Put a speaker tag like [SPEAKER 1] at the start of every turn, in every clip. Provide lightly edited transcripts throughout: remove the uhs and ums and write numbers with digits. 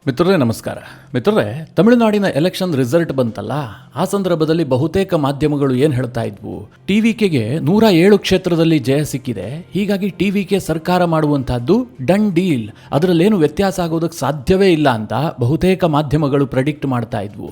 [SPEAKER 1] ಮಿತ್ರರೇ ನಮಸ್ಕಾರ. ಮಿತ್ರರೇ, ತಮಿಳುನಾಡಿನ ಎಲೆಕ್ಷನ್ ರಿಸಲ್ಟ್ ಬಂತಲ್ಲ, ಆ ಸಂದರ್ಭದಲ್ಲಿ ಬಹುತೇಕ ಮಾಧ್ಯಮಗಳು ಏನು ಹೇಳ್ತಾ ಇದ್ವು, ಟಿವಿಕೆಗೆ 107 ಕ್ಷೇತ್ರದಲ್ಲಿ ಜಯ ಸಿಕ್ಕಿದೆ, ಹೀಗಾಗಿ ಟಿವಿಕೆ ಸರ್ಕಾರ ಮಾಡುವಂತಹದ್ದು ಡನ್ ಡೀಲ್, ಅದರಲ್ಲೇನು ವ್ಯತ್ಯಾಸ ಆಗೋದಕ್ಕೆ ಸಾಧ್ಯವೇ ಇಲ್ಲ ಅಂತ ಬಹುತೇಕ ಮಾಧ್ಯಮಗಳು ಪ್ರೆಡಿಕ್ಟ್ ಮಾಡ್ತಾ ಇದ್ವು.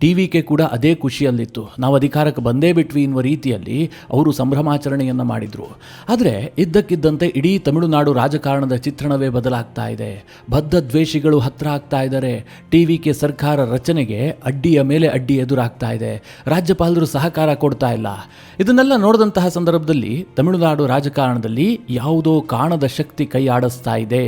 [SPEAKER 1] ಟಿವಿಕೆ ಕೂಡ ಅದೇ ಖುಷಿಯಲ್ಲಿತ್ತು, ನಾವು ಅಧಿಕಾರಕ್ಕೆ ಬಂದೇ ಬಿಟ್ವಿ ಎನ್ನುವ ರೀತಿಯಲ್ಲಿ ಅವರು ಸಂಭ್ರಮಾಚರಣೆಯನ್ನು ಮಾಡಿದ್ರು. ಆದರೆ ಇದ್ದಕ್ಕಿದ್ದಂತೆ ಇಡೀ ತಮಿಳುನಾಡು ರಾಜಕಾರಣದ ಚಿತ್ರಣವೇ ಬದಲಾಗ್ತಾ ಇದೆ. ಬದ್ಧ ದ್ವೇಷಿಗಳು ಹತ್ರ ಆಗ್ತಾ ಇದ್ದಾರೆ. ಟಿವಿಕೆ ಸರ್ಕಾರ ರಚನೆಗೆ ಅಡ್ಡಿಯ ಮೇಲೆ ಅಡ್ಡಿ ಎದುರಾಗ್ತಾ ಇದೆ. ರಾಜ್ಯಪಾಲರು ಸಹಕಾರ ಕೊಡ್ತಾ ಇಲ್ಲ. ಇದನ್ನೆಲ್ಲ ನೋಡಿದಂತಹ ಸಂದರ್ಭದಲ್ಲಿ ತಮಿಳುನಾಡು ರಾಜಕಾರಣದಲ್ಲಿ ಯಾವುದೋ ಕಾಣದ ಶಕ್ತಿ ಕೈ ಆಡಿಸ್ತಾ ಇದೆ.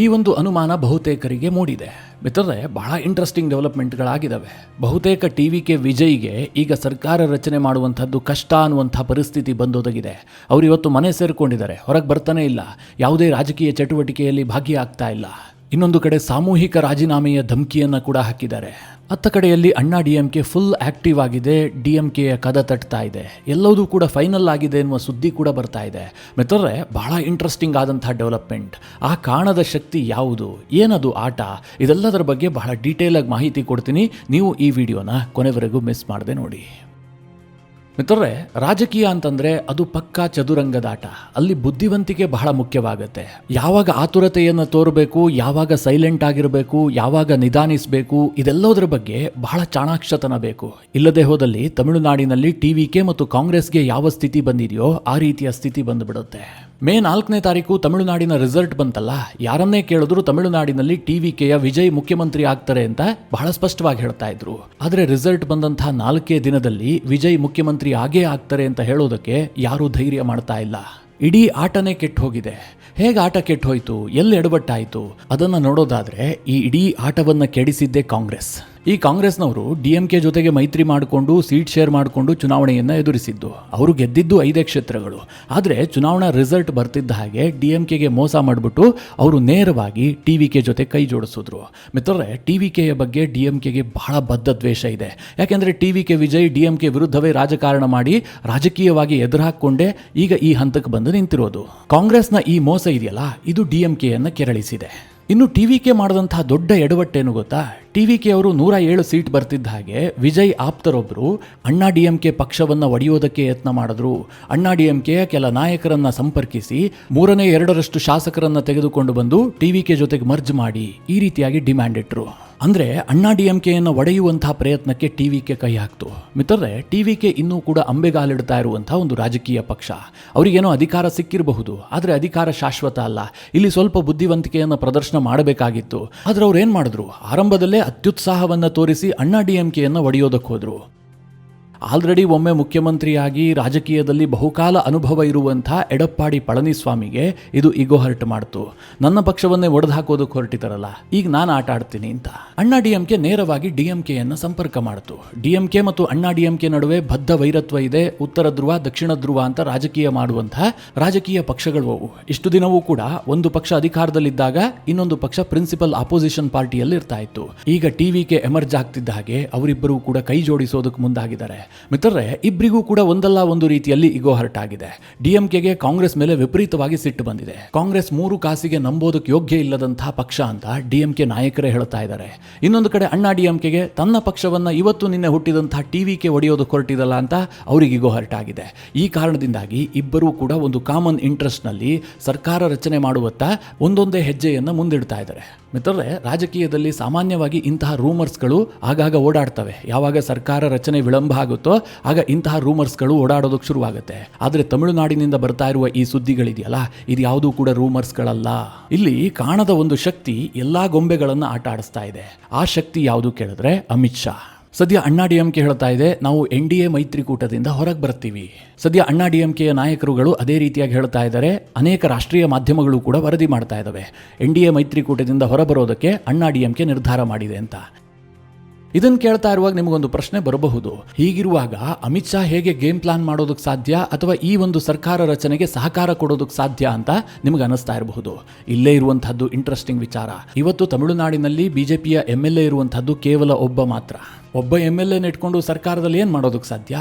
[SPEAKER 1] ಈ ಒಂದು ಅನುಮಾನ ಬಹುತೇಕರಿಗೆ ಮೂಡಿದೆ. ಮಿತ್ರರೇ, ಬಹಳ ಇಂಟ್ರೆಸ್ಟಿಂಗ್ ಡೆವಲಪ್ಮೆಂಟ್ಗಳಾಗಿದ್ದಾವೆ. ಬಹುತೇಕ ಟಿವಿಕೆ ವಿಜಯ್ಗೆ ಈಗ ಸರ್ಕಾರ ರಚನೆ ಮಾಡುವಂಥದ್ದು ಕಷ್ಟ ಅನ್ನುವಂಥ ಪರಿಸ್ಥಿತಿ ಬಂದೊದಗಿದೆ. ಅವರು ಇವತ್ತು ಮನೆ ಸೇರಿಕೊಂಡಿದ್ದಾರೆ, ಹೊರಗೆ ಬರ್ತಾನೆ ಇಲ್ಲ, ಯಾವುದೇ ರಾಜಕೀಯ ಚಟುವಟಿಕೆಯಲ್ಲಿ ಭಾಗಿಯಾಗ್ತಾ ಇಲ್ಲ. ಇನ್ನೊಂದು ಕಡೆ ಸಾಮೂಹಿಕ ರಾಜೀನಾಮೆಯ ಧಮಕಿಯನ್ನು ಕೂಡ ಹಾಕಿದ್ದಾರೆ. ಅತ್ತ ಕಡೆಯಲ್ಲಿ ಅಣ್ಣಾ ಡಿಎಂಕೆ ಫುಲ್ ಆಕ್ಟಿವ್ ಆಗಿದೆ, ಡಿಎಂಕೆಯ ಕದ ತಟ್ತಾ ಇದೆ, ಎಲ್ಲವೂ ಕೂಡ ಫೈನಲ್ ಆಗಿದೆ ಎನ್ನುವ ಸುದ್ದಿ ಕೂಡ ಬರ್ತಾ ಇದೆ. ಮಿತ್ರರೇ, ಬಹಳ ಇಂಟ್ರೆಸ್ಟಿಂಗ್ ಆದಂತಹ ಡೆವಲಪ್ಮೆಂಟ್. ಆ ಕಾಣದ ಶಕ್ತಿ ಯಾವುದು, ಏನದು ಆಟ, ಇದೆಲ್ಲದರ ಬಗ್ಗೆ ಬಹಳ ಡೀಟೇಲ್ ಆಗಿ ಮಾಹಿತಿ ಕೊಡ್ತೀನಿ. ನೀವು ಈ ವಿಡಿಯೋನ ಕೊನೆವರೆಗೂ ಮಿಸ್ ಮಾಡದೆ ನೋಡಿ. ಮಿತ್ರರೇ, ರಾಜಕೀಯ ಅಂತಂದ್ರೆ ಅದು ಪಕ್ಕಾ ಚದುರಂಗದಾಟ. ಅಲ್ಲಿ ಬುದ್ಧಿವಂತಿಕೆ ಬಹಳ ಮುಖ್ಯವಾಗುತ್ತೆ. ಯಾವಾಗ ಆತುರತೆಯನ್ನು ತೋರಬೇಕು, ಯಾವಾಗ ಸೈಲೆಂಟ್ ಆಗಿರಬೇಕು, ಯಾವಾಗ ನಿಧಾನಿಸಬೇಕು, ಇದೆಲ್ಲದರ ಬಗ್ಗೆ ಬಹಳ ಚಾಣಾಕ್ಷತನ ಬೇಕು. ಇಲ್ಲದೆ ಹೋದಲ್ಲಿ ತಮಿಳುನಾಡಿನಲ್ಲಿ ಟಿವಿಕೆ ಮತ್ತು ಕಾಂಗ್ರೆಸ್ಗೆ ಯಾವ ಸ್ಥಿತಿ ಬಂದಿದೆಯೋ ಆ ರೀತಿಯ ಸ್ಥಿತಿ ಬಂದುಬಿಡುತ್ತೆ. ಮೇ 4ನೇ ತಾರೀಕು ತಮಿಳುನಾಡಿನ ರಿಸಲ್ಟ್ ಬಂತಲ್ಲ, ಯಾರನ್ನೇ ಕೇಳಿದ್ರು ತಮಿಳುನಾಡಿನಲ್ಲಿ ಟಿವಿಕೆಯ ವಿಜಯ್ ಮುಖ್ಯಮಂತ್ರಿ ಆಗ್ತಾರೆ ಅಂತ ಬಹಳ ಸ್ಪಷ್ಟವಾಗಿ ಹೇಳ್ತಾ ಇದ್ರು. ಆದರೆ ರಿಸಲ್ಟ್ ಬಂದಂತಹ 4 ದಿನದಲ್ಲಿ ವಿಜಯ್ ಮುಖ್ಯಮಂತ್ರಿ ಆಗೇ ಆಗ್ತಾರೆ ಅಂತ ಹೇಳೋದಕ್ಕೆ ಯಾರೂ ಧೈರ್ಯ ಮಾಡ್ತಾ ಇಲ್ಲ. ಇಡೀ ಆಟನೇ ಕೆಟ್ಟು ಹೋಗಿದೆ. ಹೇಗೆ ಆಟ ಕೆಟ್ಟು ಹೋಯಿತು, ಎಲ್ಲಿ ಎಡವಟ್ಟಾಯಿತು ಅದನ್ನು ನೋಡೋದಾದ್ರೆ ಈ ಇಡೀ ಆಟವನ್ನು ಕೆಡಿಸಿದ್ದೇ ಕಾಂಗ್ರೆಸ್. ಈ ಕಾಂಗ್ರೆಸ್ನವರು ಡಿಎಂಕೆ ಜೊತೆಗೆ ಮೈತ್ರಿ ಮಾಡಿಕೊಂಡು ಸೀಟ್ ಶೇರ್ ಮಾಡಿಕೊಂಡು ಚುನಾವಣೆಯನ್ನು ಎದುರಿಸಿದ್ದು. ಅವರು ಗೆದ್ದಿದ್ದು 5 ಕ್ಷೇತ್ರಗಳು. ಆದರೆ ಚುನಾವಣಾ ರಿಸಲ್ಟ್ ಬರ್ತಿದ್ದ ಹಾಗೆ ಡಿಎಂಕೆಗೆ ಮೋಸ ಮಾಡಿಬಿಟ್ಟು ಅವರು ನೇರವಾಗಿ ಟಿವಿಕೆ ಜೊತೆ ಕೈ ಜೋಡಿಸಿದ್ರು. ಮಿತ್ರರೇ, ಟಿವಿಕೆಯ ಬಗ್ಗೆ ಡಿಎಂಕೆಗೆ ಬಹಳ ಬದ್ಧ ದ್ವೇಷ ಇದೆ. ಯಾಕೆಂದರೆ ಟಿವಿಕೆ ವಿಜಯ್ ಡಿಎಂಕೆ ವಿರುದ್ಧವೇ ರಾಜಕಾರಣ ಮಾಡಿ ರಾಜಕೀಯವಾಗಿ ಎದುರಾಕೊಂಡೇ ಈಗ ಈ ಹಂತಕ್ಕೆ ಬಂದು ನಿಂತಿರೋದು. ಕಾಂಗ್ರೆಸ್ನ ಈ ಮೋಸ ಇದೆಯಲ್ಲ, ಇದು ಡಿಎಂಕೆಯನ್ನು ಕೆರಳಿಸಿದೆ. ಇನ್ನು ಟಿವಿಕೆ ಮಾಡಿದಂತಹ ದೊಡ್ಡ ಎಡವಟ್ಟೇನು ಗೊತ್ತಾ, ಟಿವಿಕೆ ಅವರು 107 ಸೀಟ್ ಬರ್ತಿದ್ದ ಹಾಗೆ ವಿಜಯ್ ಆಪ್ತರೊಬ್ಬರು ಅಣ್ಣಾ ಡಿಎಂಕೆ ಪಕ್ಷವನ್ನು ಒಡೆಯೋದಕ್ಕೆ ಯತ್ನ ಮಾಡಿದ್ರು. ಅಣ್ಣಾ ಡಿಎಂಕೆಯ ಕೆಲ ನಾಯಕರನ್ನ ಸಂಪರ್ಕಿಸಿ 2/3 ಶಾಸಕರನ್ನ ತೆಗೆದುಕೊಂಡು ಬಂದು ಟಿವಿಕೆ ಜೊತೆಗೆ ಮರ್ಜ್ ಮಾಡಿ ಈ ರೀತಿಯಾಗಿ ಡಿಮ್ಯಾಂಡ್ ಇಟ್ರು. ಅಂದ್ರೆ ಅಣ್ಣಾ ಡಿಎಂಕೆಯನ್ನು ಒಡೆಯುವಂತಹ ಪ್ರಯತ್ನಕ್ಕೆ ಟಿವಿಕೆ ಕೈ ಹಾಕ್ತು. ಮಿತ್ರರೇ, ಟಿವಿಕೆ ಇನ್ನೂ ಕೂಡ ಅಂಬೆಗಾಲಿಡ್ತಾ ಇರುವಂತಹ ಒಂದು ರಾಜಕೀಯ ಪಕ್ಷ. ಅವರಿಗೇನೋ ಅಧಿಕಾರ ಸಿಕ್ಕಿರಬಹುದು, ಆದರೆ ಅಧಿಕಾರ ಶಾಶ್ವತ ಅಲ್ಲ. ಇಲ್ಲಿ ಸ್ವಲ್ಪ ಬುದ್ಧಿವಂತಿಕೆಯನ್ನು ಪ್ರದರ್ಶನ ಮಾಡಬೇಕಾಗಿತ್ತು. ಆದ್ರೆ ಅವ್ರು ಏನ್ ಮಾಡಿದ್ರು, ಆರಂಭದಲ್ಲೇ ಅತ್ಯುತ್ಸಾಹವನ್ನು ತೋರಿಸಿ ಅಣ್ಣಾ ಡಿಎಂಕೆಯನ್ನು ಒಡೆಯೋದಕ್ಕೆ ಹೋದ್ರು. ಆಲ್ರೆಡಿ ಒಮ್ಮೆ ಮುಖ್ಯಮಂತ್ರಿಯಾಗಿ ರಾಜಕೀಯದಲ್ಲಿ ಬಹುಕಾಲ ಅನುಭವ ಇರುವಂಥ ಎಡಪ್ಪಾಡಿ ಪಳನಿಸ್ವಾಮಿಗೆ ಇದು ಇಗೋ ಹರ್ಟ್ ಮಾಡ್ತು. ನನ್ನ ಪಕ್ಷವನ್ನೇ ಒಡೆದು ಹಾಕೋದಕ್ಕೆ ಹೊರಟಿದ್ದಾರಲ್ಲ, ಈಗ ನಾನು ಆಟ ಆಡ್ತೀನಿ ಅಂತ ಅಣ್ಣಾ ಡಿಎಂಕೆ ನೇರವಾಗಿ ಡಿಎಂಕೆಯನ್ನು ಸಂಪರ್ಕ ಮಾಡ್ತು. ಡಿಎಂಕೆ ಮತ್ತು ಅಣ್ಣಾ ಡಿಎಂಕೆ ನಡುವೆ ಬದ್ಧ ವೈರತ್ವ ಇದೆ. ಉತ್ತರ ಧ್ರುವ ದಕ್ಷಿಣ ಧ್ರುವ ಅಂತ ರಾಜಕೀಯ ಮಾಡುವಂತಹ ರಾಜಕೀಯ ಪಕ್ಷಗಳು ಅವು. ಇಷ್ಟು ದಿನವೂ ಕೂಡ ಒಂದು ಪಕ್ಷ ಅಧಿಕಾರದಲ್ಲಿದ್ದಾಗ ಇನ್ನೊಂದು ಪಕ್ಷ ಪ್ರಿನ್ಸಿಪಲ್ ಅಪೋಸಿಷನ್ ಪಾರ್ಟಿಯಲ್ಲಿ ಇರ್ತಾ ಇತ್ತು. ಈಗ ಟಿವಿಕೆ ಎಮರ್ಜ್ ಆಗ್ತಿದ್ದ ಹಾಗೆ ಅವರಿಬ್ಬರು ಕೂಡ ಕೈ ಜೋಡಿಸೋದಕ್ಕೆ ಮುಂದಾಗಿದ್ದಾರೆ. ಮಿತ್ರರೇ, ಇಬ್ಬರಿಗೂ ಕೂಡ ಒಂದಲ್ಲ ಒಂದು ರೀತಿಯಲ್ಲಿ ಇಗೋ ಹರ್ಟ್ ಆಗಿದೆ. ಡಿಎಂಕೆಗೆ ಕಾಂಗ್ರೆಸ್ ಮೇಲೆ ವಿಪರೀತವಾಗಿ ಸಿಟ್ಟು ಬಂದಿದೆ. ಕಾಂಗ್ರೆಸ್ 3 ಕಾಸಿಗೆ ನಂಬೋದಕ್ಕೆ ಯೋಗ್ಯ ಇಲ್ಲದಂತಹ ಪಕ್ಷ ಅಂತ ಡಿಎಂಕೆ ನಾಯಕರೇ ಹೇಳ್ತಾ ಇದ್ದಾರೆ. ಇನ್ನೊಂದು ಕಡೆ ಅಣ್ಣಾ ಡಿಎಂಕೆಗೆ ತನ್ನ ಪಕ್ಷವನ್ನ ಇವತ್ತು ನಿನ್ನೆ ಹುಟ್ಟಿದಂತಹ ಟಿವಿಕೆ ಒಡೆಯೋದಕ್ಕೆ ಹೊರಟಿದಲ್ಲ ಅಂತ ಅವರಿಗೆ ಇಗೋ ಹರ್ಟ್ ಆಗಿದೆ. ಈ ಕಾರಣದಿಂದಾಗಿ ಇಬ್ಬರೂ ಕೂಡ ಒಂದು ಕಾಮನ್ ಇಂಟ್ರೆಸ್ಟ್ ನಲ್ಲಿ ಸರ್ಕಾರ ರಚನೆ ಮಾಡುವತ್ತ ಒಂದೊಂದೇ ಹೆಜ್ಜೆಯನ್ನು ಮುಂದಿಡ್ತಾ ಇದ್ದಾರೆ. ಮಿತ್ರರೇ, ರಾಜಕೀಯದಲ್ಲಿ ಸಾಮಾನ್ಯವಾಗಿ ಇಂತಹ ರೂಮರ್ಸ್ಗಳು ಆಗಾಗ ಓಡಾಡ್ತವೆ. ಯಾವಾಗ ಸರ್ಕಾರ ರಚನೆ ವಿಳಂಬ ಆಗುತ್ತೋ ಆಗ ಇಂತಹ ರೂಮರ್ಸ್ಗಳು ಓಡಾಡೋದಕ್ಕೆ ಶುರುವಾಗುತ್ತೆ. ಆದರೆ ತಮಿಳುನಾಡಿನಿಂದ ಬರ್ತಾ ಇರುವ ಈ ಸುದ್ದಿಗಳಿದೆಯಲ್ಲ, ಇದು ಯಾವುದೂ ಕೂಡ ರೂಮರ್ಸ್ಗಳಲ್ಲ. ಇಲ್ಲಿ ಕಾಣದ ಒಂದು ಶಕ್ತಿ ಎಲ್ಲಾ ಗೊಂಬೆಗಳನ್ನು ಆಟ ಆಡಿಸ್ತಾ ಇದೆ. ಆ ಶಕ್ತಿ ಯಾವುದು ಕೇಳಿದ್ರೆ ಅಮಿತ್ ಶಾ. ಸದ್ಯ ಅಣ್ಣಾ ಡಿಎಂಕೆ ಹೇಳ್ತಾ ಇದೆ, ನಾವು NDA ಮೈತ್ರಿಕೂಟದಿಂದ ಹೊರಗೆ ಬರ್ತೀವಿ. ಸದ್ಯ ಅಣ್ಣಾ ಡಿಎಂಕೆಯ ನಾಯಕರುಗಳು ಅದೇ ರೀತಿಯಾಗಿ ಹೇಳ್ತಾ ಇದ್ದಾರೆ. ಅನೇಕ ರಾಷ್ಟ್ರೀಯ ಮಾಧ್ಯಮಗಳು ಕೂಡ ವರದಿ ಮಾಡ್ತಾ ಇದ್ದಾವೆ, NDA ಮೈತ್ರಿಕೂಟದಿಂದ ಹೊರಬರೋದಕ್ಕೆ ಅಣ್ಣಾ ಡಿಎಂಕೆ ನಿರ್ಧಾರ ಮಾಡಿದೆ ಅಂತ. ಇದನ್ನು ಕೇಳ್ತಾ ಇರುವಾಗ ನಿಮಗೊಂದು ಪ್ರಶ್ನೆ ಬರಬಹುದು, ಹೀಗಿರುವಾಗ ಅಮಿತ್ ಶಾ ಹೇಗೆ ಗೇಮ್ ಪ್ಲಾನ್ ಮಾಡೋದಕ್ಕೆ ಸಾಧ್ಯ, ಅಥವಾ ಈ ಒಂದು ಸರ್ಕಾರ ರಚನೆಗೆ ಸಹಕಾರ ಕೊಡೋದಕ್ಕೆ ಸಾಧ್ಯ ಅಂತ ನಿಮಗೆ ಅನಿಸ್ತಾ ಇರಬಹುದು. ಇಲ್ಲೇ ಇರುವಂತಹದ್ದು ಇಂಟ್ರೆಸ್ಟಿಂಗ್ ವಿಚಾರ. ಇವತ್ತು ತಮಿಳುನಾಡಿನಲ್ಲಿ ಬಿಜೆಪಿಯ MLA ಇರುವಂತಹದ್ದು ಕೇವಲ ಒಬ್ಬ ಮಾತ್ರ. ಒಬ್ಬ MLA ಇಟ್ಕೊಂಡು ಸರ್ಕಾರದಲ್ಲಿ ಏನು ಮಾಡೋದಕ್ಕೆ ಸಾಧ್ಯ?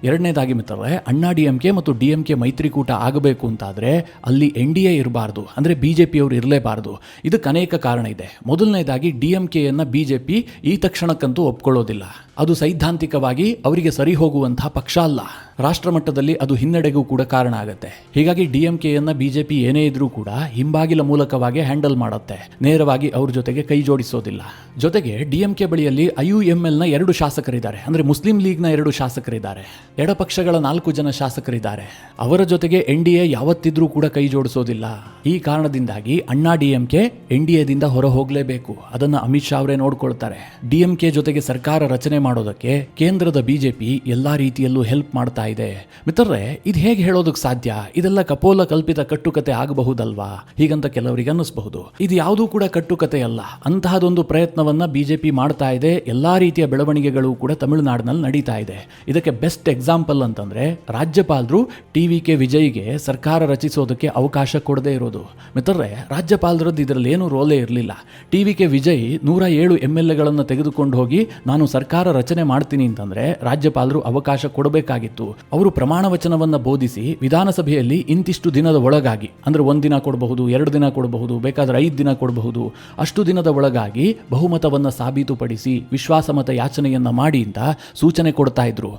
[SPEAKER 1] ಎರಡನೇದಾಗಿ ಮಿತ್ರರೇ, ಅಣ್ಣಾ DMK ಮತ್ತು DMK ಮೈತ್ರಿಕೂಟ ಆಗಬೇಕು ಅಂತಾದರೆ ಅಲ್ಲಿ NDA ಇರಬಾರ್ದು, ಅಂದರೆ BJPಯವರು ಇರಲೇಬಾರ್ದು. ಇದಕ್ಕೆ ಅನೇಕ ಕಾರಣ ಇದೆ. ಮೊದಲನೇದಾಗಿ DMKಯನ್ನು BJP ಈ ತಕ್ಷಣಕ್ಕಂತೂ ಒಪ್ಕೊಳ್ಳೋದಿಲ್ಲ. ಅದು ಸೈದ್ಧಾಂತಿಕವಾಗಿ ಅವರಿಗೆ ಸರಿ ಹೋಗುವಂತಹ ಪಕ್ಷ ಅಲ್ಲ. ರಾಷ್ಟ್ರ ಮಟ್ಟದಲ್ಲಿ ಅದು ಹಿನ್ನಡೆಗೂ ಕೂಡ ಕಾರಣ ಆಗುತ್ತೆ. ಹೀಗಾಗಿ DMKಯನ್ನು BJP ಏನೇ ಇದ್ರೂ ಕೂಡ ಹಿಂಬಾಗಿಲ ಮೂಲಕವಾಗಿ ಹ್ಯಾಂಡಲ್ ಮಾಡುತ್ತೆ, ನೇರವಾಗಿ ಅವ್ರ ಜೊತೆಗೆ ಕೈ ಜೋಡಿಸೋದಿಲ್ಲ. ಜೊತೆಗೆ DMK ಬಳಿಯಲ್ಲಿ IUMLನ 2 ಶಾಸಕರಿದ್ದಾರೆ, ಅಂದರೆ ಮುಸ್ಲಿಂ ಲೀಗ್ನ 2 ಶಾಸಕರಿದ್ದಾರೆ, ಎಡಪಕ್ಷಗಳ 4 ಜನ ಶಾಸಕರಿದ್ದಾರೆ. ಅವರ ಜೊತೆಗೆ NDA ಯಾವತ್ತಿದ್ರೂ ಕೂಡ ಕೈ ಜೋಡಿಸೋದಿಲ್ಲ. ಈ ಕಾರಣದಿಂದಾಗಿ ಅಣ್ಣಾ DMK NDAದಿಂದ ಹೊರ ಹೋಗಲೇಬೇಕು. ಅದನ್ನು ಅಮಿತ್ ಶಾ ಅವರೇ ನೋಡ್ಕೊಳ್ತಾರೆ. DMK ಜೊತೆಗೆ ಸರ್ಕಾರ ರಚನೆ ಮಾಡೋದಕ್ಕೆ ಕೇಂದ್ರದ BJP ಎಲ್ಲಾ ರೀತಿಯಲ್ಲೂ ಹೆಲ್ಪ್ ಮಾಡ್ತಾ ಇದೆ. ಮಿತ್ರರೇ, ಇದು ಹೇಗೆ ಹೇಳೋದಕ್ಕೆ ಸಾಧ್ಯ? ಇದೆಲ್ಲ ಕಪೋಲ ಕಲ್ಪಿತ ಕಟ್ಟುಕತೆ ಆಗಬಹುದಲ್ವಾ ಹೀಗಂತ ಕೆಲವರಿಗೆ ಅನ್ನಿಸಬಹುದು. ಇದು ಯಾವುದೂ ಕೂಡ ಕಟ್ಟುಕತೆ ಅಲ್ಲ. ಅಂತಹದೊಂದು ಪ್ರಯತ್ನವನ್ನ BJP ಮಾಡ್ತಾ ಇದೆ. ಎಲ್ಲಾ ರೀತಿಯ ಬೆಳವಣಿಗೆಗಳು ಕೂಡ ತಮಿಳುನಾಡಿನಲ್ಲಿ ನಡೀತಾ ಇದೆ. ಇದಕ್ಕೆ ಬೆಸ್ಟ್ ಎಕ್ಸಾಂಪಲ್ ಅಂತಂದ್ರೆ ರಾಜ್ಯಪಾಲರು TVK ವಿಜಯ್ಗೆ ಸರ್ಕಾರ ರಚಿಸೋದಕ್ಕೆ ಅವಕಾಶ ಕೊಡದೇ ಇರೋದು. ಮಿತ್ರರೇ, ರಾಜ್ಯಪಾಲರದ್ದು ಇದರಲ್ಲಿ ಏನು ರೋಲೇ ಇರಲಿಲ್ಲ. TVK ವಿಜಯ್ 107 MLAಗಳನ್ನು ತೆಗೆದುಕೊಂಡು ಹೋಗಿ ನಾನು ಸರ್ಕಾರ ರಚನೆ ಮಾಡ್ತೀನಿ ಅಂತಂದ್ರೆ ರಾಜ್ಯಪಾಲರು ಅವಕಾಶ ಕೊಡಬೇಕಾಗಿತ್ತು. ಅವರು ಪ್ರಮಾಣ ವಚನವನ್ನು ಬೋಧಿಸಿ ವಿಧಾನಸಭೆಯಲ್ಲಿ ಇಂತಿಷ್ಟು ದಿನದ ಒಳಗಾಗಿ, ಅಂದ್ರೆ 1 ದಿನ ಕೊಡಬಹುದು, 2 ದಿನ ಕೊಡಬಹುದು, ಬೇಕಾದ್ರೆ 5 ದಿನ ಕೊಡಬಹುದು, ಅಷ್ಟು ದಿನದ ಒಳಗಾಗಿ ಬಹುಮತವನ್ನು ಸಾಬೀತುಪಡಿಸಿ ವಿಶ್ವಾಸಮತ ಯಾಚನೆಯನ್ನ ಮಾಡಿ ಅಂತ ಸೂಚನೆ ಕೊಡ್ತಾ ಇದ್ರು.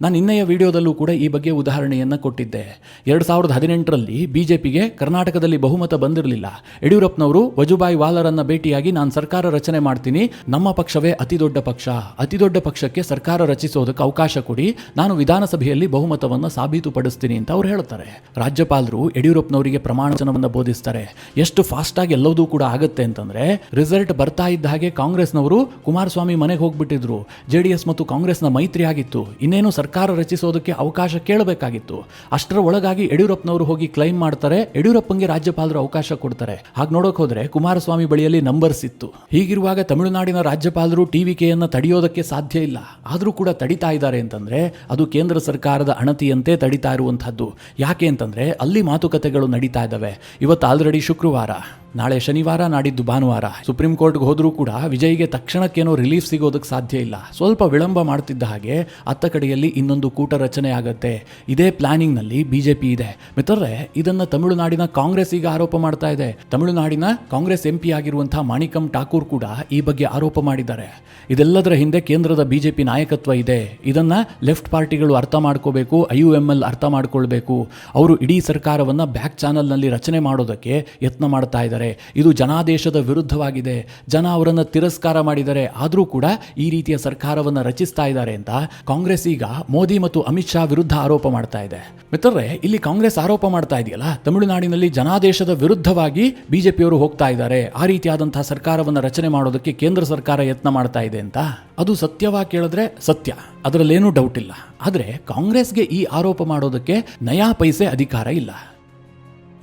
[SPEAKER 1] ನಾನು ಇನ್ನೆಯ ವಿಡಿಯೋದಲ್ಲೂ ಕೂಡ ಈ ಬಗ್ಗೆ ಉದಾಹರಣೆಯನ್ನು ಕೊಟ್ಟಿದ್ದೆ. 2018ರಲ್ಲಿ BJPಗೆ ಕರ್ನಾಟಕದಲ್ಲಿ ಬಹುಮತ ಬಂದಿರಲಿಲ್ಲ. ಯಡಿಯೂರಪ್ಪನವರು ವಜುಭಾಯಿ ವಾಲರನ್ನ ಭೇಟಿಯಾಗಿ ನಾನು ಸರ್ಕಾರ ರಚನೆ ಮಾಡ್ತೀನಿ, ನಮ್ಮ ಪಕ್ಷವೇ ಅತಿದೊಡ್ಡ ಪಕ್ಷ, ಅತಿದೊಡ್ಡ ಪಕ್ಷಕ್ಕೆ ಸರ್ಕಾರ ರಚಿಸೋದಕ್ಕೆ ಅವಕಾಶ ಕೊಡಿ, ನಾನು ವಿಧಾನಸಭೆಯಲ್ಲಿ ಬಹುಮತವನ್ನು ಸಾಬೀತುಪಡಿಸ್ತೀನಿ ಅಂತ ಅವ್ರು ಹೇಳ್ತಾರೆ. ರಾಜ್ಯಪಾಲರು ಯಡಿಯೂರಪ್ಪನವರಿಗೆ ಪ್ರಮಾಣ ವಚನವನ್ನು ಬೋಧಿಸ್ತಾರೆ. ಎಷ್ಟು ಫಾಸ್ಟಾಗಿ ಎಲ್ಲವೂ ಕೂಡ ಆಗುತ್ತೆ ಅಂತಂದ್ರೆ ರಿಸಲ್ಟ್ ಬರ್ತಾ ಇದ್ದ ಹಾಗೆ ಕಾಂಗ್ರೆಸ್ನವರು ಕುಮಾರಸ್ವಾಮಿ ಮನೆಗೆ ಹೋಗ್ಬಿಟ್ಟಿದ್ರು. JDS ಮತ್ತು ಕಾಂಗ್ರೆಸ್ನ ಮೈತ್ರಿ ಆಗಿತ್ತು. ಇನ್ನೇನು ಸರ್ಕಾರ ರಚಿಸೋದಕ್ಕೆ ಅವಕಾಶ ಕೇಳಬೇಕಾಗಿತ್ತು. ಅಷ್ಟರ ಒಳಗಾಗಿ ಯಡಿಯೂರಪ್ಪನವರು ಹೋಗಿ ಕ್ಲೈಮ್ ಮಾಡ್ತಾರೆ. ಯಡಿಯೂರಪ್ಪಂಗೆ ರಾಜ್ಯಪಾಲರು ಅವಕಾಶ ಕೊಡ್ತಾರೆ. ಹಾಗೆ ನೋಡೋಕೆ ಹೋದ್ರೆ ಕುಮಾರಸ್ವಾಮಿ ಬಳಿಯಲ್ಲಿ ನಂಬರ್ಸ್ ಇತ್ತು. ಹೀಗಿರುವಾಗ ತಮಿಳುನಾಡಿನ ರಾಜ್ಯಪಾಲರು TVKಯನ್ನು ತಡೆಯೋದಕ್ಕೆ ಸಾಧ್ಯ ಇಲ್ಲ. ಆದರೂ ಕೂಡ ತಡಿತಾ ಇದ್ದಾರೆ ಅಂತಂದ್ರೆ ಅದು ಕೇಂದ್ರ ಸರ್ಕಾರದ ಅಣತಿಯಂತೆ ತಡಿತಾ ಇರುವಂತಹದ್ದು. ಯಾಕೆ ಅಂತಂದ್ರೆ ಅಲ್ಲಿ ಮಾತುಕತೆಗಳು ನಡೀತಾ ಇದ್ದಾವೆ. ಇವತ್ತು ಆಲ್ರೆಡಿ ಶುಕ್ರವಾರ, ನಾಳೆ ಶನಿವಾರ, ನಾಡಿದ್ದು ಭಾನುವಾರ. ಸುಪ್ರೀಂ ಕೋರ್ಟ್ಗೆ ಹೋದರೂ ಕೂಡ ವಿಜಯ್ಗೆ ತಕ್ಷಣಕ್ಕೇನೋ ರಿಲೀಫ್ ಸಿಗೋದಕ್ಕೆ ಸಾಧ್ಯ ಇಲ್ಲ. ಸ್ವಲ್ಪ ವಿಳಂಬ ಮಾಡ್ತಿದ್ದ ಹಾಗೆ ಅತ್ತ ಕಡೆಯಲ್ಲಿ ಇನ್ನೊಂದು ಕೂಟ ರಚನೆ ಆಗುತ್ತೆ. ಇದೇ ಪ್ಲಾನಿಂಗ್ನಲ್ಲಿ BJP ಇದೆ. ಮಿತ್ರರೇ, ಇದನ್ನು ತಮಿಳುನಾಡಿನ ಕಾಂಗ್ರೆಸ್ ಈಗ ಆರೋಪ ಮಾಡ್ತಾ ಇದೆ. ತಮಿಳುನಾಡಿನ ಕಾಂಗ್ರೆಸ್ MP ಆಗಿರುವಂತಹ ಮಾಣಿಕಂ ಠಾಕೂರ್ ಕೂಡ ಈ ಬಗ್ಗೆ ಆರೋಪ ಮಾಡಿದ್ದಾರೆ. ಇದೆಲ್ಲದರ ಹಿಂದೆ ಕೇಂದ್ರದ BJP ನಾಯಕತ್ವ ಇದೆ. ಇದನ್ನ ಲೆಫ್ಟ್ ಪಾರ್ಟಿಗಳು ಅರ್ಥ ಮಾಡ್ಕೋಬೇಕು, IUML ಅರ್ಥ ಮಾಡ್ಕೊಳ್ಬೇಕು. ಅವರು ಇಡೀ ಸರ್ಕಾರವನ್ನ ಬ್ಯಾಕ್ ಚಾನಲ್ನಲ್ಲಿ ರಚನೆ ಮಾಡೋದಕ್ಕೆ ಯತ್ನ ಮಾಡ್ತಾ ಇದ್ದಾರೆ. ಇದು ಜನಾದೇಶದ ವಿರುದ್ಧವಾಗಿದೆ. ಜನ ಅವರನ್ನು ತಿರಸ್ಕಾರ ಮಾಡಿದ್ದಾರೆ. ಆದರೂ ಕೂಡ ಈ ರೀತಿಯ ಸರ್ಕಾರವನ್ನು ರಚಿಸ್ತಾ ಇದ್ದಾರೆ ಅಂತ ಕಾಂಗ್ರೆಸ್ ಈಗ ಮೋದಿ ಮತ್ತು ಅಮಿತ್ ಶಾ ವಿರುದ್ಧ ಆರೋಪ ಮಾಡ್ತಾ ಇದೆ. ಮಿತ್ರರೇ, ಇಲ್ಲಿ ಕಾಂಗ್ರೆಸ್ ಆರೋಪ ಮಾಡ್ತಾ ಇದೆಯಲ್ಲ, ತಮಿಳುನಾಡಿನಲ್ಲಿ ಜನಾದೇಶದ ವಿರುದ್ಧವಾಗಿ BJPಯವರು ಹೋಗ್ತಾ ಇದ್ದಾರೆ, ಆ ರೀತಿಯಾದಂತಹ ಸರ್ಕಾರವನ್ನು ರಚನೆ ಮಾಡೋದಕ್ಕೆ ಕೇಂದ್ರ ಸರ್ಕಾರ ಯತ್ನ ಮಾಡ್ತಾ ಇದೆ ಅಂತ. ಅದು ಸತ್ಯವಾಗಿ ಕೇಳಿದ್ರೆ ಸತ್ಯ, ಅದರಲ್ಲೇನೂ ಡೌಟ್ ಇಲ್ಲ. ಆದರೆ ಕಾಂಗ್ರೆಸ್ಗೆ ಈ ಆರೋಪ ಮಾಡೋದಕ್ಕೆ ನಯಾ ಪೈಸೆ ಅಧಿಕಾರ ಇಲ್ಲ.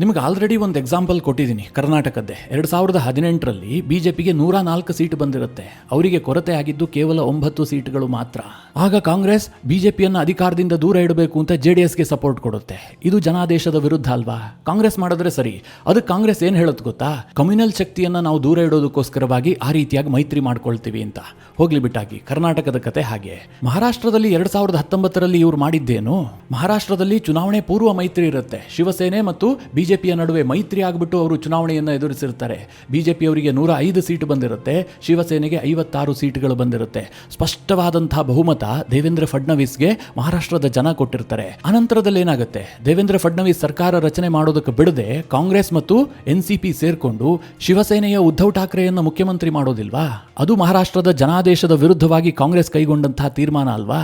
[SPEAKER 1] ನಿಮಗೆ ಆಲ್ರೆಡಿ ಒಂದು ಎಕ್ಸಾಂಪಲ್ ಕೊಟ್ಟಿದ್ದೀನಿ ಕರ್ನಾಟಕದ್ದೇ. 2018ರಲ್ಲಿ BJPಗೆ 104 ಸೀಟ್ ಬಂದಿರುತ್ತೆ. ಅವರಿಗೆ ಕೊರತೆ ಆಗಿದ್ದು ಕೇವಲ 9 ಸೀಟ್ಗಳು ಮಾತ್ರ. ಆಗ ಕಾಂಗ್ರೆಸ್ BJPಯನ್ನು ಅಧಿಕಾರದಿಂದ ದೂರ ಇಡಬೇಕು ಅಂತ JDSಗೆ ಸಪೋರ್ಟ್ ಕೊಡುತ್ತೆ. ಇದು ಜನಾದೇಶದ ವಿರುದ್ಧ ಅಲ್ವಾ? ಕಾಂಗ್ರೆಸ್ ಮಾಡಿದ್ರೆ ಸರಿ. ಅದಕ್ಕೆ ಕಾಂಗ್ರೆಸ್ ಏನು ಹೇಳುತ್ತೆ ಗೊತ್ತಾ? ಕಮ್ಯುನಲ್ ಶಕ್ತಿಯನ್ನು ನಾವು ದೂರ ಇಡೋದಕ್ಕೋಸ್ಕರವಾಗಿ ಆ ರೀತಿಯಾಗಿ ಮೈತ್ರಿ ಮಾಡ್ಕೊಳ್ತೀವಿ ಅಂತ. ಹೋಗ್ಲಿ ಬಿಟ್ಟಾಗಿ, ಕರ್ನಾಟಕದ ಕತೆ ಹಾಗೆ. ಮಹಾರಾಷ್ಟ್ರದಲ್ಲಿ 2019ರಲ್ಲಿ ಇವ್ರು ಮಾಡಿದ್ದೇನು? ಮಹಾರಾಷ್ಟ್ರದಲ್ಲಿ ಚುನಾವಣೆ ಪೂರ್ವ ಮೈತ್ರಿ ಇರುತ್ತೆ. ಶಿವಸೇನೆ ಮತ್ತು BJPಯ ನಡುವೆ ಮೈತ್ರಿ ಆಗಿಬಿಟ್ಟು ಅವರು ಚುನಾವಣೆಯನ್ನು ಎದುರಿಸಿರ್ತಾರೆ. BJP ಅವರಿಗೆ 105 ಸೀಟ್ ಬಂದಿರುತ್ತೆ, ಶಿವಸೇನೆಗೆ 56 ಸೀಟ್ಗಳು ಬಂದಿರುತ್ತೆ. ಸ್ಪಷ್ಟವಾದಂತಹ ಬಹುಮತ ದೇವೇಂದ್ರ ಫಡ್ನವೀಸ್ಗೆ ಮಹಾರಾಷ್ಟ್ರದ ಜನ ಕೊಟ್ಟಿರ್ತಾರೆ. ಅನಂತರದಲ್ಲಿ ಏನಾಗುತ್ತೆ? ದೇವೇಂದ್ರ ಫಡ್ನವೀಸ್ ಸರ್ಕಾರ ರಚನೆ ಮಾಡೋದಕ್ಕೆ ಬಿಡದೆ ಕಾಂಗ್ರೆಸ್ ಮತ್ತು NCP ಸೇರ್ಕೊಂಡು ಶಿವಸೇನೆಯ ಉದ್ಧವ್ ಠಾಕ್ರೆಯನ್ನು ಮುಖ್ಯಮಂತ್ರಿ ಮಾಡೋದಿಲ್ವಾ? ಅದು ಮಹಾರಾಷ್ಟ್ರದ ಜನಾದೇಶದ ವಿರುದ್ಧವಾಗಿ ಕಾಂಗ್ರೆಸ್ ಕೈಗೊಂಡಂತಹ ತೀರ್ಮಾನ ಅಲ್ವಾ?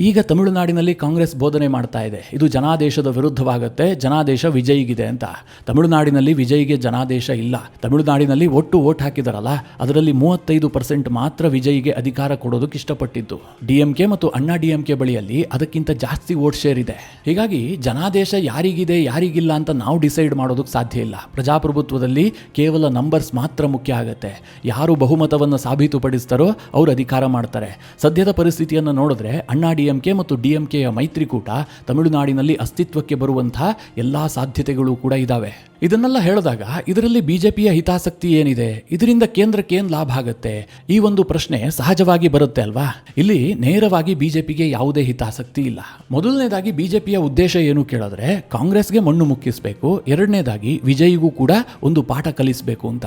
[SPEAKER 1] ಈಗ ತಮಿಳುನಾಡಿನಲ್ಲಿ ಕಾಂಗ್ರೆಸ್ ಬೋಧನೆ ಮಾಡ್ತಾ ಇದೆ, ಇದು ಜನಾದೇಶದ ವಿರುದ್ಧವಾಗುತ್ತೆ, ಜನಾದೇಶ ವಿಜಯ್ಗಿದೆ ಅಂತ. ತಮಿಳುನಾಡಿನಲ್ಲಿ ವಿಜಯ್ಗೆ ಜನಾದೇಶ ಇಲ್ಲ. ತಮಿಳುನಾಡಿನಲ್ಲಿ ಒಟ್ಟು ವೋಟ್ ಹಾಕಿದಾರಲ್ಲ, ಅದರಲ್ಲಿ 35% ಮಾತ್ರ ವಿಜಯ್ಗೆ ಅಧಿಕಾರ ಕೊಡೋದಕ್ಕೆ ಇಷ್ಟಪಟ್ಟಿದ್ದು. DMK ಮತ್ತು ಅಣ್ಣಾ DMK ಬಳಿಯಲ್ಲಿ ಅದಕ್ಕಿಂತ ಜಾಸ್ತಿ ವೋಟ್ ಶೇರ್ ಇದೆ. ಹೀಗಾಗಿ ಜನಾದೇಶ ಯಾರಿಗಿದೆ ಯಾರಿಗಿಲ್ಲ ಅಂತ ನಾವು ಡಿಸೈಡ್ ಮಾಡೋದಕ್ಕೆ ಸಾಧ್ಯ ಇಲ್ಲ. ಪ್ರಜಾಪ್ರಭುತ್ವದಲ್ಲಿ ಕೇವಲ ನಂಬರ್ಸ್ ಮಾತ್ರ ಮುಖ್ಯ ಆಗುತ್ತೆ. ಯಾರು ಬಹುಮತವನ್ನು ಸಾಬೀತುಪಡಿಸ್ತಾರೋ ಅವರು ಅಧಿಕಾರ ಮಾಡ್ತಾರೆ. ಸದ್ಯದ ಪರಿಸ್ಥಿತಿಯನ್ನು ನೋಡಿದ್ರೆ ಅಣ್ಣಾ ಕೆ ಮತ್ತು DMKಯ ಮೈತ್ರಿಕೂಟ ತಮಿಳುನಾಡಿನಲ್ಲಿ ಅಸ್ತಿತ್ವಕ್ಕೆ ಬರುವಂತಹ ಎಲ್ಲಾ ಸಾಧ್ಯತೆಗಳು ಕೂಡ ಇದ್ದಾವೆ. ಇದನ್ನೆಲ್ಲ ಹೇಳಿದಾಗ ಇದರಲ್ಲಿ ಬಿಜೆಪಿಯ ಹಿತಾಸಕ್ತಿ ಏನಿದೆ, ಇದರಿಂದ ಕೇಂದ್ರಕ್ಕೆ ಏನು ಲಾಭ ಆಗುತ್ತೆ, ಈ ಒಂದು ಪ್ರಶ್ನೆ ಸಹಜವಾಗಿ ಬರುತ್ತೆ ಅಲ್ವಾ. ಇಲ್ಲಿ ನೇರವಾಗಿ ಬಿಜೆಪಿಗೆ ಯಾವುದೇ ಹಿತಾಸಕ್ತಿ ಇಲ್ಲ. ಮೊದಲನೇದಾಗಿ ಬಿಜೆಪಿಯ ಉದ್ದೇಶ ಏನು ಕೇಳಿದ್ರೆ ಕಾಂಗ್ರೆಸ್ಗೆ ಮಣ್ಣು ಮುಕ್ಕಿಸಬೇಕು, ಎರಡನೇದಾಗಿ ವಿಜಯ್ಗೂ ಕೂಡ ಒಂದು ಪಾಠ ಕಲಿಸಬೇಕು ಅಂತ.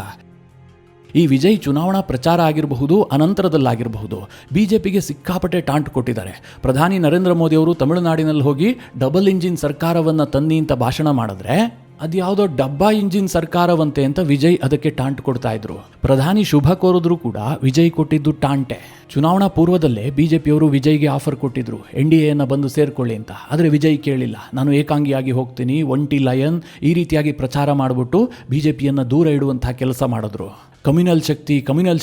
[SPEAKER 1] ಈ ವಿಜಯ್ ಚುನಾವಣಾ ಪ್ರಚಾರ ಆಗಿರಬಹುದು, ಅನಂತರದಲ್ಲಾಗಿರಬಹುದು, ಬಿಜೆಪಿಗೆ ಸಿಕ್ಕಾಪಟ್ಟೆ ಟಾಂಟ್ ಕೊಟ್ಟಿದ್ದಾರೆ. ಪ್ರಧಾನಿ ನರೇಂದ್ರ ಮೋದಿ ಅವರು ತಮಿಳುನಾಡಿನಲ್ಲಿ ಹೋಗಿ ಡಬಲ್ ಇಂಜಿನ್ ಸರ್ಕಾರವನ್ನು ತನ್ನಿ ಅಂತ ಭಾಷಣ ಮಾಡಿದ್ರೆ ಅದ್ಯಾವುದೋ ಡಬ್ಬಾ ಇಂಜಿನ್ ಸರ್ಕಾರವಂತೆ ಅಂತ ವಿಜಯ್ ಅದಕ್ಕೆ ಟಾಂಟ್ ಕೊಡ್ತಾ ಇದ್ರು. ಪ್ರಧಾನಿ ಶುಭ ಕೋರಿದ್ರು ಕೂಡ ವಿಜಯ್ ಕೊಟ್ಟಿದ್ದು ಟಾಂಟೆ. ಚುನಾವಣಾ ಪೂರ್ವದಲ್ಲೇ ಬಿಜೆಪಿಯವರು ವಿಜಯ್ಗೆ ಆಫರ್ ಕೊಟ್ಟಿದ್ರು NDAಯನ್ನು ಬಂದು ಸೇರ್ಕೊಳ್ಳಿ ಅಂತ. ಆದರೆ ವಿಜಯ್ ಕೇಳಿಲ್ಲ, ನಾನು ಏಕಾಂಗಿಯಾಗಿ ಹೋಗ್ತೀನಿ, ಒಂಟಿ ಲಯನ್ ಈ ರೀತಿಯಾಗಿ ಪ್ರಚಾರ ಮಾಡಿಬಿಟ್ಟು ಬಿಜೆಪಿಯನ್ನು ದೂರ ಇಡುವಂತಹ ಕೆಲಸ ಮಾಡಿದ್ರು. ಕಮ್ಯುನಲ್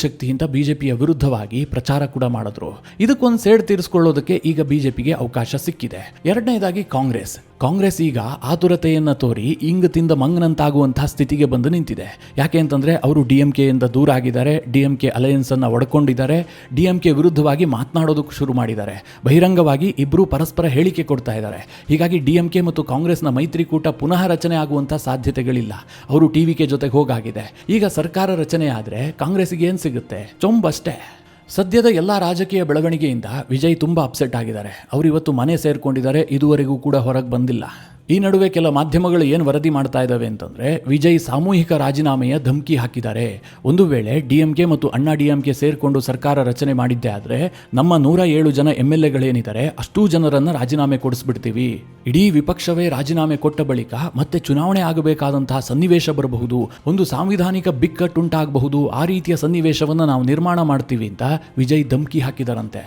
[SPEAKER 1] ಶಕ್ತಿ ಅಂತ ಬಿಜೆಪಿಯ ವಿರುದ್ಧವಾಗಿ ಪ್ರಚಾರ ಕೂಡ ಮಾಡಿದ್ರು. ಇದಕ್ಕೊಂದು ಸೇಡ್ ತೀರಿಸಿಕೊಳ್ಳೋದಕ್ಕೆ ಈಗ ಬಿಜೆಪಿಗೆ ಅವಕಾಶ ಸಿಕ್ಕಿದೆ. ಎರಡನೇದಾಗಿ ಕಾಂಗ್ರೆಸ್ ಈಗ ಆತುರತೆಯನ್ನು ತೋರಿ ಇಂಗ್ ತಿಂದ ಮಂಗನಂತಾಗುವಂತಹ ಸ್ಥಿತಿಗೆ ಬಂದು ನಿಂತಿದೆ. ಯಾಕೆ ಅಂತಂದ್ರೆ ಅವರು DMKಯಿಂದ ದೂರ ಆಗಿದ್ದಾರೆ, DMK ಅಲಯನ್ಸ್ ಅನ್ನು ಒಡ್ಕೊಂಡಿದ್ದಾರೆ, DMK ವಿರುದ್ಧವಾಗಿ ಮಾತನಾಡೋದಕ್ಕೆ ಶುರು ಮಾಡಿದ್ದಾರೆ. ಬಹಿರಂಗವಾಗಿ ಇಬ್ಬರು ಪರಸ್ಪರ ಹೇಳಿಕೆ ಕೊಡ್ತಾ ಇದ್ದಾರೆ. ಹೀಗಾಗಿ DMK ಮತ್ತು ಕಾಂಗ್ರೆಸ್ನ ಮೈತ್ರಿಕೂಟ ಪುನಃ ರಚನೆ ಆಗುವಂತಹ ಸಾಧ್ಯತೆಗಳಿಲ್ಲ. ಅವರು TVK ಜೊತೆಗೆ ಹೋಗಾಗಿದೆ. ಈಗ ಸರ್ಕಾರ ರಚನೆ ಆದರೆ ಕಾಂಗ್ರೆಸ್ಗೆ ಏನು ಸಿಗುತ್ತೆ? ಚೊಂಬಷ್ಟೇ. ಸದ್ಯದ ಎಲ್ಲ ರಾಜಕೀಯ ಬೆಳವಣಿಗೆಯಿಂದ ವಿಜಯ್ ತುಂಬ ಅಪ್ಸೆಟ್ ಆಗಿದ್ದಾರೆ. ಅವರು ಇವತ್ತು ಮನೆ ಸೇರ್ಕೊಂಡಿದ್ದಾರೆ, ಇದುವರೆಗೂ ಕೂಡ ಹೊರಗೆ ಬಂದಿಲ್ಲ. ಈ ನಡುವೆ ಕೆಲ ಮಾಧ್ಯಮಗಳು ಏನು ವರದಿ ಮಾಡ್ತಾ ಇದ್ದಾವೆ ಅಂತಂದರೆ ವಿಜಯ್ ಸಾಮೂಹಿಕ ರಾಜೀನಾಮೆಯ ಧಮಕಿ ಹಾಕಿದ್ದಾರೆ. ಒಂದು ವೇಳೆ DMK ಮತ್ತು ಅಣ್ಣಾ DMK ಸೇರಿಕೊಂಡು ಸರ್ಕಾರ ರಚನೆ ಮಾಡಿದ್ದೇ ಆದರೆ ನಮ್ಮ 107 ಜನ MLAಗಳೇನಿದ್ದಾರೆ ಅಷ್ಟೂ ಜನರನ್ನು ರಾಜೀನಾಮೆ ಕೊಡಿಸ್ಬಿಡ್ತೀವಿ. ಇಡೀ ವಿಪಕ್ಷವೇ ರಾಜೀನಾಮೆ ಕೊಟ್ಟ ಬಳಿಕ ಮತ್ತೆ ಚುನಾವಣೆ ಆಗಬೇಕಾದಂತಹ ಸನ್ನಿವೇಶ ಬರಬಹುದು, ಒಂದು ಸಾಂವಿಧಾನಿಕ ಬಿಕ್ಕಟ್ಟುಂಟಾಗಬಹುದು, ಆ ರೀತಿಯ ಸನ್ನಿವೇಶವನ್ನು ನಾವು ನಿರ್ಮಾಣ ಮಾಡ್ತೀವಿ ಅಂತ ವಿಜಯ್ ಧಮಕಿ ಹಾಕಿದಾರಂತೆ.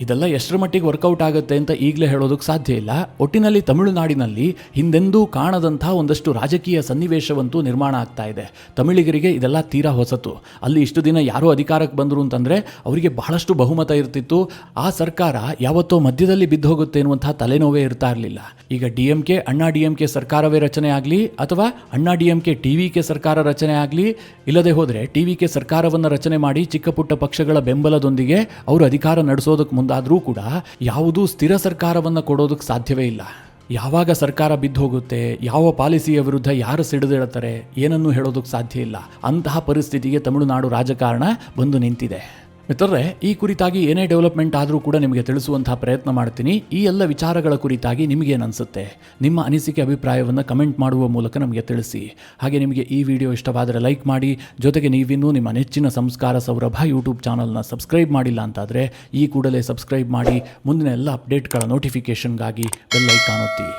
[SPEAKER 1] ಇದೆಲ್ಲ ಎಷ್ಟರ ಮಟ್ಟಿಗೆ ವರ್ಕೌಟ್ ಆಗುತ್ತೆ ಅಂತ ಈಗಲೇ ಹೇಳೋದಕ್ಕೆ ಸಾಧ್ಯ ಇಲ್ಲ. ಒಟ್ಟಿನಲ್ಲಿ ತಮಿಳುನಾಡಿನಲ್ಲಿ ಹಿಂದೆಂದೂ ಕಾಣದಂತಹ ಒಂದಷ್ಟು ರಾಜಕೀಯ ಸನ್ನಿವೇಶವಂತೂ ನಿರ್ಮಾಣ ಆಗ್ತಾ ಇದೆ. ತಮಿಳಿಗರಿಗೆ ಇದೆಲ್ಲ ತೀರಾ ಹೊಸತು. ಅಲ್ಲಿ ಇಷ್ಟು ದಿನ ಯಾರೋ ಅಧಿಕಾರಕ್ಕೆ ಬಂದರು ಅಂತಂದರೆ ಅವರಿಗೆ ಬಹಳಷ್ಟು ಬಹುಮತ ಇರ್ತಿತ್ತು. ಆ ಸರ್ಕಾರ ಯಾವತ್ತೋ ಮಧ್ಯದಲ್ಲಿ ಬಿದ್ದು ಹೋಗುತ್ತೆ ಎನ್ನುವಂತಹ ತಲೆನೋವೇ ಇರ್ತಾ ಇರಲಿಲ್ಲ. ಈಗ DMK ಅಣ್ಣಾ DMK ಸರ್ಕಾರವೇ ರಚನೆ ಆಗಲಿ ಅಥವಾ ಅಣ್ಣಾ DMK TVK ಸರ್ಕಾರ ರಚನೆ ಆಗಲಿ, ಇಲ್ಲದೆ ಹೋದರೆ TVK ಸರ್ಕಾರವನ್ನು ರಚನೆ ಮಾಡಿ ಚಿಕ್ಕ ಪುಟ್ಟ ಪಕ್ಷಗಳ ಬೆಂಬಲದೊಂದಿಗೆ ಅವರು ಅಧಿಕಾರ ನಡೆಸೋದಕ್ಕೆ ಮುಂದಾದರೂ ಕೂಡ ಯಾವುದೂ ಸ್ಥಿರ ಸರ್ಕಾರವನ್ನು ಕೊಡೋದಕ್ಕೆ ಸಾಧ್ಯವೇ ಇಲ್ಲ. ಯಾವಾಗ ಸರ್ಕಾರ ಬಿದ್ದು ಹೋಗುತ್ತೆ, ಯಾವ ಪಾಲಿಸಿಯ ವಿರುದ್ಧ ಯಾರು ಸಿಡಿದೇಳ್ತಾರೆ, ಏನನ್ನೂ ಹೇಳೋದಕ್ಕೆ ಸಾಧ್ಯ ಇಲ್ಲ. ಅಂತಹ ಪರಿಸ್ಥಿತಿಗೆ ತಮಿಳುನಾಡು ರಾಜಕಾರಣ ಬಂದು ನಿಂತಿದೆ. ಮಿತ್ರರೇ, ಈ ಕುರಿತಾಗಿ ಏನೇ ಡೆವಲಪ್ಮೆಂಟ್ ಆದರೂ ಕೂಡ ನಿಮಗೆ ತಿಳಿಸುವಂತಹ ಪ್ರಯತ್ನ ಮಾಡ್ತೀನಿ. ಈ ಎಲ್ಲ ವಿಚಾರಗಳ ಕುರಿತಾಗಿ ನಿಮಗೇನು ಅನಿಸುತ್ತೆ? ನಿಮ್ಮ ಅನಿಸಿಕೆ ಅಭಿಪ್ರಾಯವನ್ನು ಕಮೆಂಟ್ ಮಾಡುವ ಮೂಲಕ ನಮಗೆ ತಿಳಿಸಿ. ಹಾಗೆ ನಿಮಗೆ ಈ ವಿಡಿಯೋ ಇಷ್ಟವಾದರೆ ಲೈಕ್ ಮಾಡಿ. ಜೊತೆಗೆ ನೀವಿನ್ನೂ ನಿಮ್ಮ ನೆಚ್ಚಿನ ಸಂಸ್ಕಾರ ಸೌರಭ ಯೂಟ್ಯೂಬ್ ಚಾನಲ್ನ ಸಬ್ಸ್ಕ್ರೈಬ್ ಮಾಡಿಲ್ಲ ಅಂತಾದರೆ ಈ ಕೂಡಲೇ ಸಬ್ಸ್ಕ್ರೈಬ್ ಮಾಡಿ. ಮುಂದಿನ ಎಲ್ಲ ಅಪ್ಡೇಟ್ಗಳ ನೋಟಿಫಿಕೇಷನ್ಗಾಗಿ ಬೆಲ್ ಐಕಾನ್ ಒತ್ತಿ.